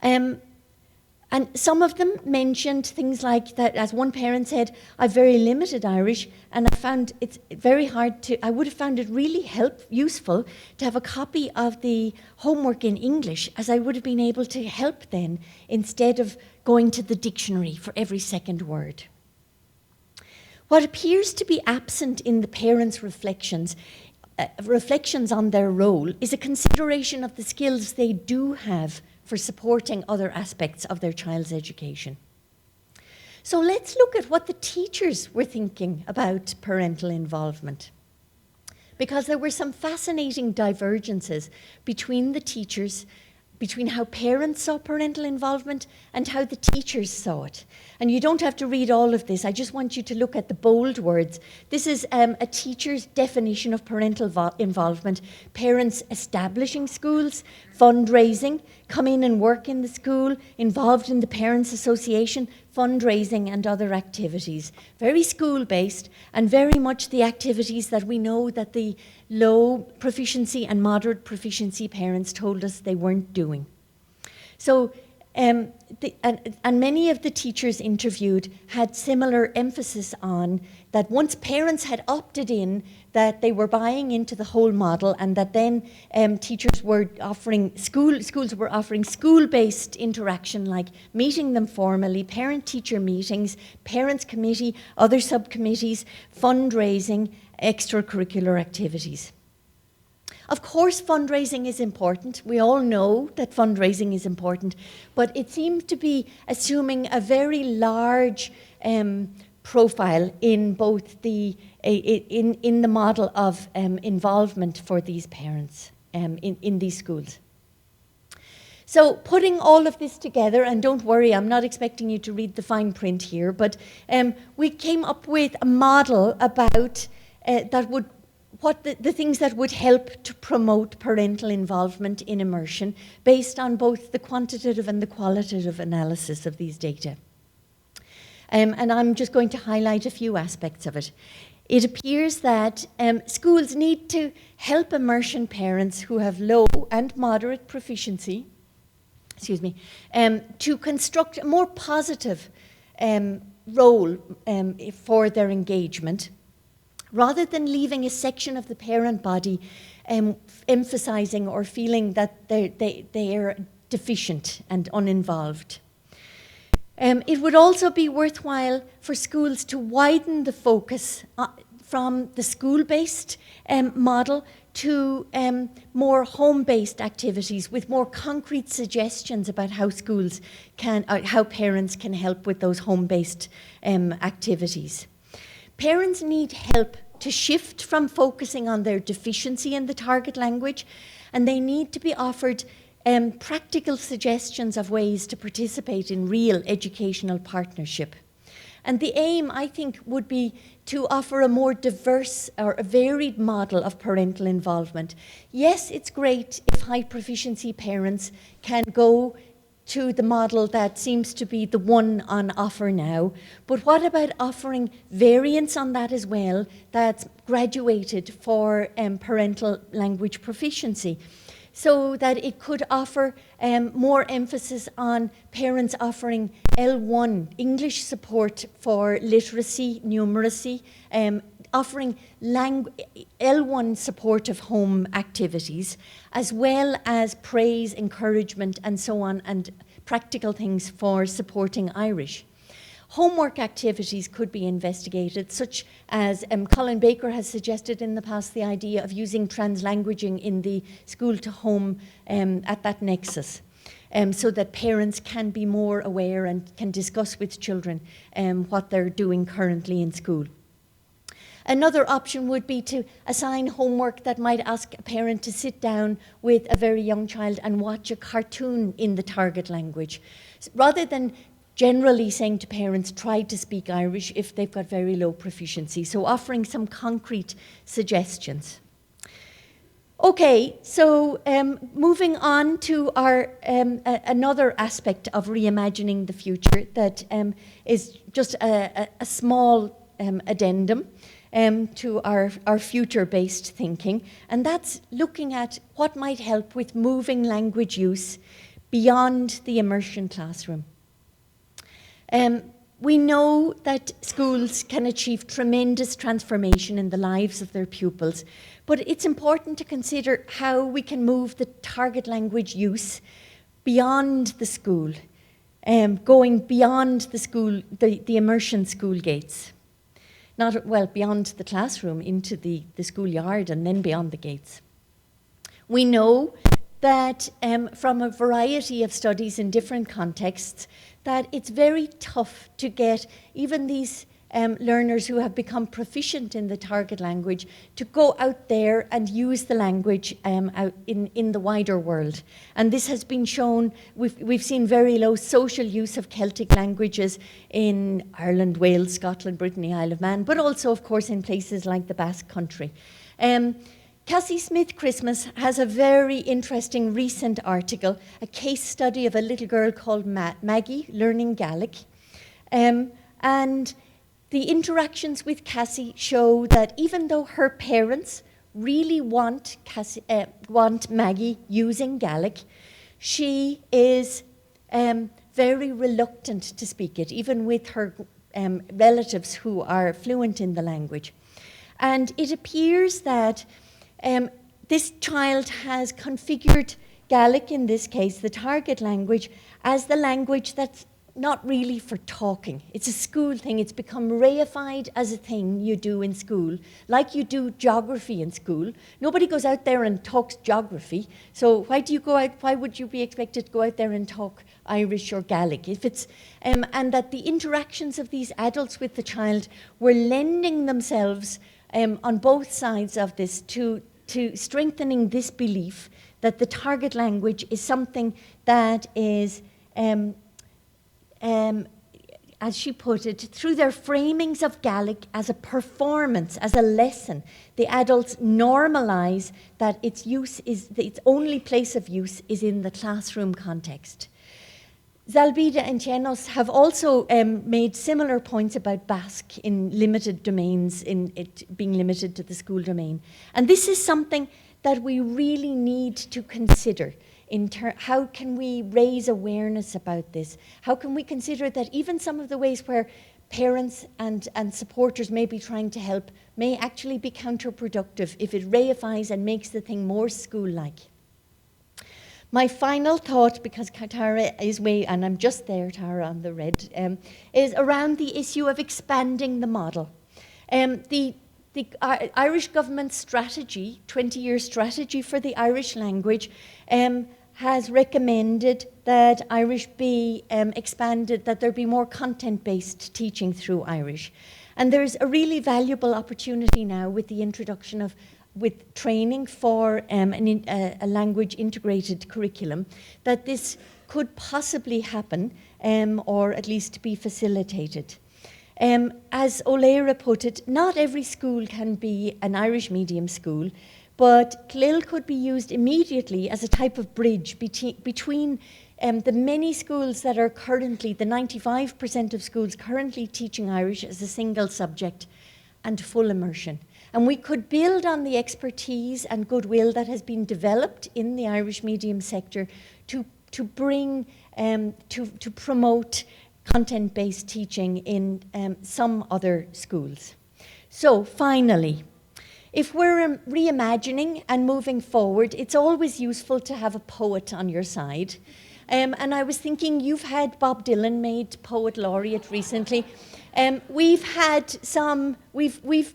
And some of them mentioned things like that, as one parent said, "I've very limited Irish, and I found it's very hard I would have found it really useful to have a copy of the homework in English, as I would have been able to help then, instead of going to the dictionary for every second word." What appears to be absent in the parents' reflections on their role is a consideration of the skills they do have for supporting other aspects of their child's education. So let's look at what the teachers were thinking about parental involvement, because there were some fascinating divergences between the teachers, between how parents saw parental involvement and how the teachers saw it. And you don't have to read all of this. I just want you to look at the bold words. This is a teacher's definition of parental involvement. Parents establishing schools, fundraising, come in and work in the school, involved in the Parents' Association, fundraising and other activities. Very school-based and very much the activities that we know that the low proficiency and moderate proficiency parents told us they weren't doing. So, and many of the teachers interviewed had similar emphasis on that once parents had opted in, that they were buying into the whole model, and that then teachers were offering, schools were offering school-based interaction, like meeting them formally, parent-teacher meetings, parents' committee, other subcommittees, fundraising, extracurricular activities. Of course, fundraising is important. We all know that fundraising is important, but it seemed to be assuming a very large profile in both in the model of involvement for these parents in these schools. So putting all of this together, and don't worry, I'm not expecting you to read the fine print here, but we came up with a model about the things that would help to promote parental involvement in immersion based on both the quantitative and the qualitative analysis of these data. And I'm just going to highlight a few aspects of it. It appears that schools need to help immersion parents who have low and moderate proficiency, to construct a more positive role for their engagement, rather than leaving a section of the parent body emphasizing or feeling that they are deficient and uninvolved. It would also be worthwhile for schools to widen the focus from the school-based model to more home-based activities with more concrete suggestions about how schools how parents can help with those home-based activities. Parents need help to shift from focusing on their deficiency in the target language, and they need to be offered practical suggestions of ways to participate in real educational partnership. And the aim, I think, would be to offer a more diverse or a varied model of parental involvement. Yes, it's great if high proficiency parents can go to the model that seems to be the one on offer now, but what about offering variants on that as well that's graduated for parental language proficiency, so that it could offer more emphasis on parents offering L1 English support for literacy, numeracy, offering L1 supportive home activities, as well as praise, encouragement, and so on, and practical things for supporting Irish. Homework activities could be investigated, such as Colin Baker has suggested in the past the idea of using translanguaging in the school to home at that nexus, so that parents can be more aware and can discuss with children what they're doing currently in school. Another option would be to assign homework that might ask a parent to sit down with a very young child and watch a cartoon in the target language, rather than generally saying to parents, try to speak Irish if they've got very low proficiency. So offering some concrete suggestions. Okay, so moving on to our another aspect of reimagining the future that is just a small addendum to our future-based thinking, and that's looking at what might help with moving language use beyond the immersion classroom. We know that schools can achieve tremendous transformation in the lives of their pupils, but it's important to consider how we can move the target language use beyond the school, going beyond the school, the immersion school gates. Beyond the classroom, into the schoolyard, and then beyond the gates. We know that from a variety of studies in different contexts, that it's very tough to get even these learners who have become proficient in the target language to go out there and use the language out in the wider world. And this has been shown, we've seen very low social use of Celtic languages in Ireland, Wales, Scotland, Brittany, Isle of Man, but also, of course, in places like the Basque Country. Cassie Smith-Christmas has a very interesting recent article, a case study of a little girl called Maggie learning Gaelic. And the interactions with Cassie show that even though her parents really want Maggie using Gaelic, she is very reluctant to speak it, even with her relatives who are fluent in the language. And it appears that this child has configured Gaelic, in this case, the target language, as the language that's not really for talking. It's a school thing. It's become reified as a thing you do in school, like you do geography in school. Nobody goes out there and talks geography. So why do you go out? Why would you be expected to go out there and talk Irish or Gaelic? If it's and that the interactions of these adults with the child were lending themselves on both sides of this to strengthening this belief that the target language is something that is, as she put it, through their framings of Gaelic as a performance, as a lesson, the adults normalize that its only place of use is in the classroom context. Zalbida and Chenos have also made similar points about Basque in limited domains, in it being limited to the school domain. And this is something that we really need to consider. How can we raise awareness about this? How can we consider that even some of the ways where parents and supporters may be trying to help may actually be counterproductive if it reifies and makes the thing more school-like? My final thought, because Tara is and I'm just there, Tara, on the red, is around the issue of expanding the model. The Irish government strategy, 20-year strategy for the Irish language, has recommended that Irish be expanded, that there be more content-based teaching through Irish. And there's a really valuable opportunity now with the introduction with training for a language integrated curriculum, that this could possibly happen or at least be facilitated. As Oléire put it, not every school can be an Irish medium school, but CLIL could be used immediately as a type of bridge between the many schools that are currently, the 95% of schools currently teaching Irish as a single subject, and full immersion. And we could build on the expertise and goodwill that has been developed in the Irish medium sector to bring, to promote content-based teaching in some other schools. So finally, if we're reimagining and moving forward, it's always useful to have a poet on your side. And I was thinking, you've had Bob Dylan made Poet Laureate recently. We've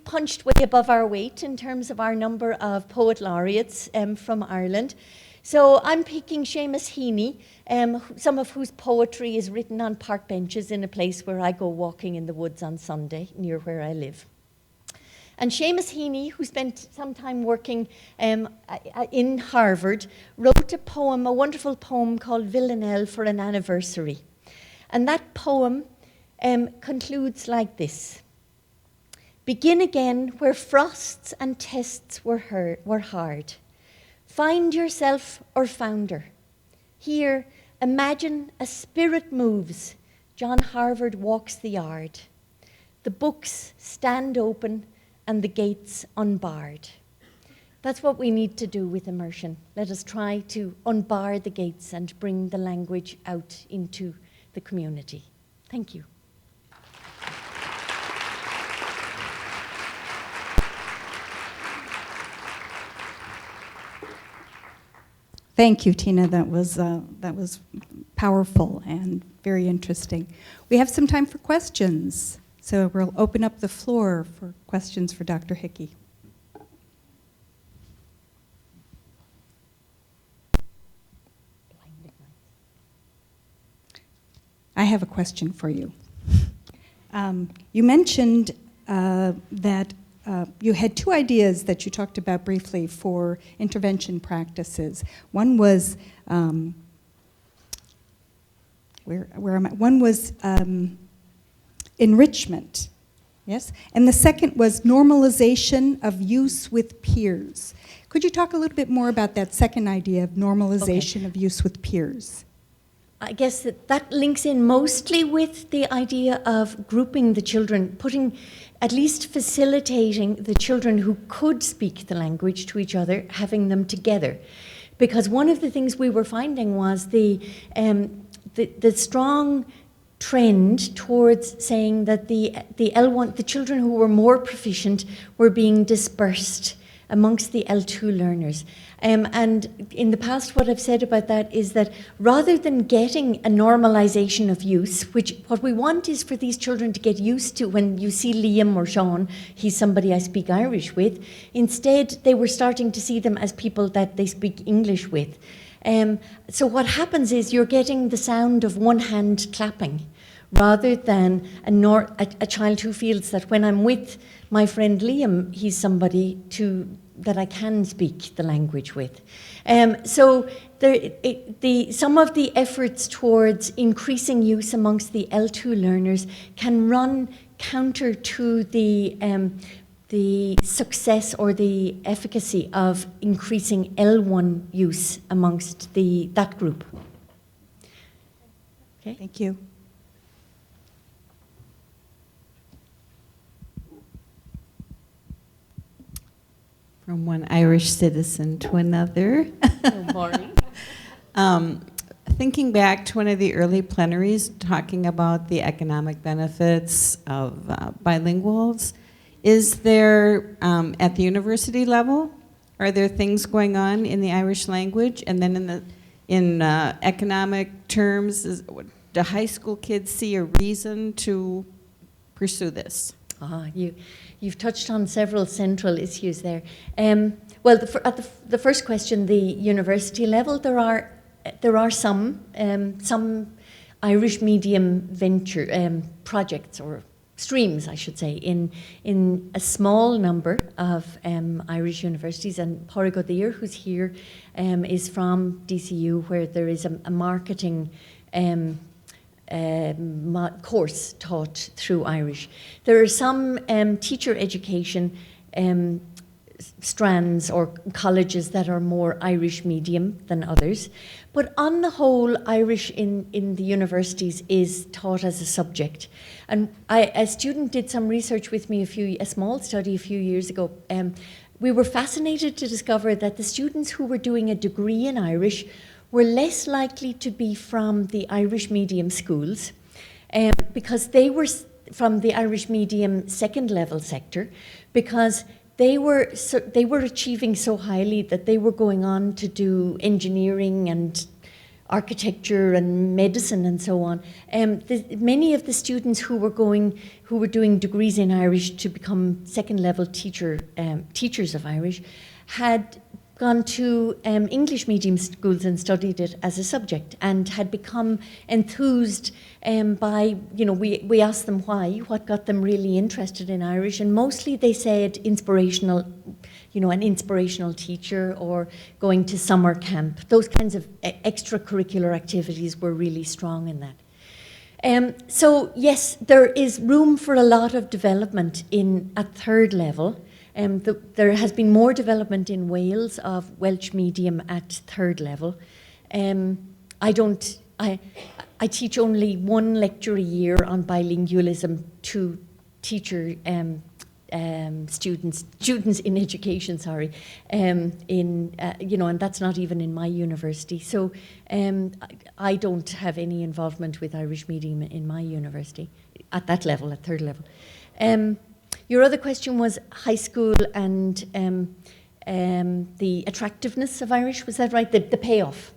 punched way above our weight in terms of our number of Poet Laureates from Ireland. So I'm picking Seamus Heaney, some of whose poetry is written on park benches in a place where I go walking in the woods on Sunday, near where I live. And Seamus Heaney, who spent some time working in Harvard, wrote a poem, a wonderful poem called Villanelle for an Anniversary. And that poem concludes like this. Begin again where frosts and tests were hard. Find yourself or founder. Here, imagine a spirit moves. John Harvard walks the yard. The books stand open and the gates unbarred. That's what we need to do with immersion. Let us try to unbar the gates and bring the language out into the community. Thank you. Thank you, Tina. That was powerful and very interesting. We have some time for questions, so we'll open up the floor for questions for Dr. Hickey. I have a question for you. You mentioned that you had two ideas that you talked about briefly for intervention practices. One was where am I? One was enrichment, yes, and the second was normalization of use with peers. Could you talk a little bit more about that second idea of normalization of use with peers? I guess that links in mostly with the idea of grouping the children, at least facilitating the children who could speak the language to each other, having them together. Because one of the things we were finding was the strong trend towards saying that the L1, the children who were more proficient were being dispersed amongst the L2 learners. And in the past, what I've said about that is that rather than getting a normalization of use, which what we want is for these children to get used to when you see Liam or Sean, he's somebody I speak Irish with, instead they were starting to see them as people that they speak English with. So what happens is you're getting the sound of one hand clapping rather than a child who feels that when I'm with my friend Liam, he's somebody that I can speak the language with. So some of the efforts towards increasing use amongst the L2 learners can run counter to the success or the efficacy of increasing L1 use amongst that group. Okay. Thank you. From one Irish citizen to another. Good morning. Thinking back to one of the early plenaries talking about the economic benefits of bilinguals, is there, at the university level, are there things going on in the Irish language? And then in economic terms, do high school kids see a reason to pursue this? You've touched on several central issues there. Well, the first question, the university level, there are some Irish medium venture projects or streams, I should say, in a small number of Irish universities. And Pádraig O'Dea, who's here, is from DCU, where there is a marketing course taught through Irish. There are some teacher education strands or colleges that are more Irish medium than others. But on the whole, Irish in the universities is taught as a subject. And a student did some research with me, a small study a few years ago. We were fascinated to discover that the students who were doing a degree in Irish were less likely to be from the Irish medium schools because they were from the Irish medium second level sector, because they were achieving so highly that they were going on to do engineering and architecture and medicine and so on. Many of the students who were doing degrees in Irish to become second level teachers of Irish had gone to English medium schools and studied it as a subject, and had become enthused by, we asked them why, what got them really interested in Irish, and mostly they said inspirational, an inspirational teacher or going to summer camp. Those kinds of extracurricular activities were really strong in that. So yes, there is room for a lot of development at third level. There has been more development in Wales of Welsh medium at third level. I teach only one lecture a year on bilingualism to teacher students in education. Sorry, and that's not even in my university. So I don't have any involvement with Irish medium in my university at that level, at third level. Your other question was high school and the attractiveness of Irish, was that right? The payoff.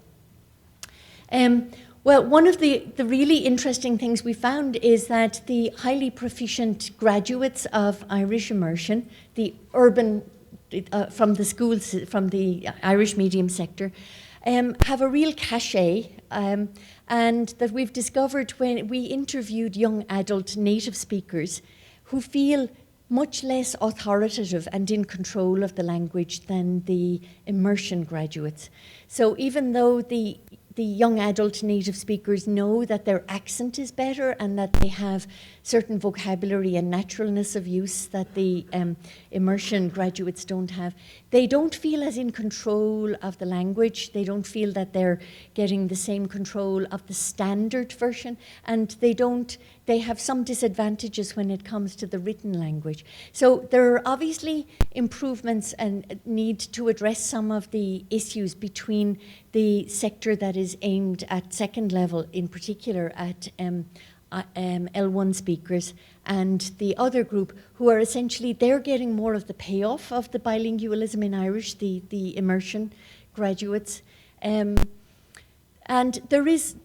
Well, one of the really interesting things we found is that the highly proficient graduates of Irish Immersion, the urban, from the schools, from the Irish medium sector, have a real cachet, and that we've discovered when we interviewed young adult native speakers who feel much less authoritative and in control of the language than the immersion graduates. So even though the young adult native speakers know that their accent is better and that they have certain vocabulary and naturalness of use that the immersion graduates don't have, they don't feel as in control of the language. They don't feel that they're getting the same control of the standard version, and they have some disadvantages when it comes to the written language. So there are obviously improvements and need to address some of the issues between the sector that is aimed at second level, in particular at L1 speakers, and the other group who are essentially, they're getting more of the payoff of the bilingualism in Irish, the immersion graduates. And there is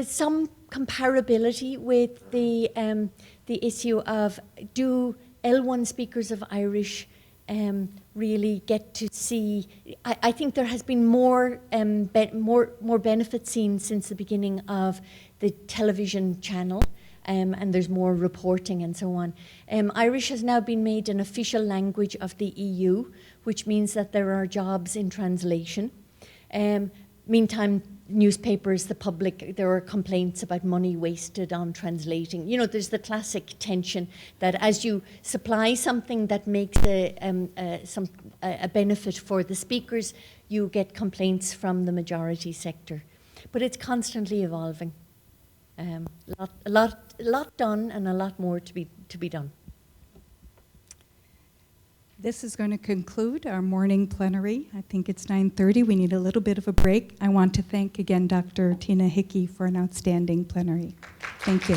some comparability with the issue of, do L1 speakers of Irish really get to see? I think there has been more benefit seen since the beginning of the television channel, and there's more reporting and so on. Irish has now been made an official language of the EU, which means that there are jobs in translation. Meantime, newspapers, the public, there are complaints about money wasted on translating. There's the classic tension that as you supply something that makes a benefit for the speakers, you get complaints from the majority sector. But it's constantly evolving. A lot done, and a lot more to be done. This is going to conclude our morning plenary. I think it's 9:30. We need a little bit of a break. I want to thank again Dr. Tina Hickey for an outstanding plenary. Thank you.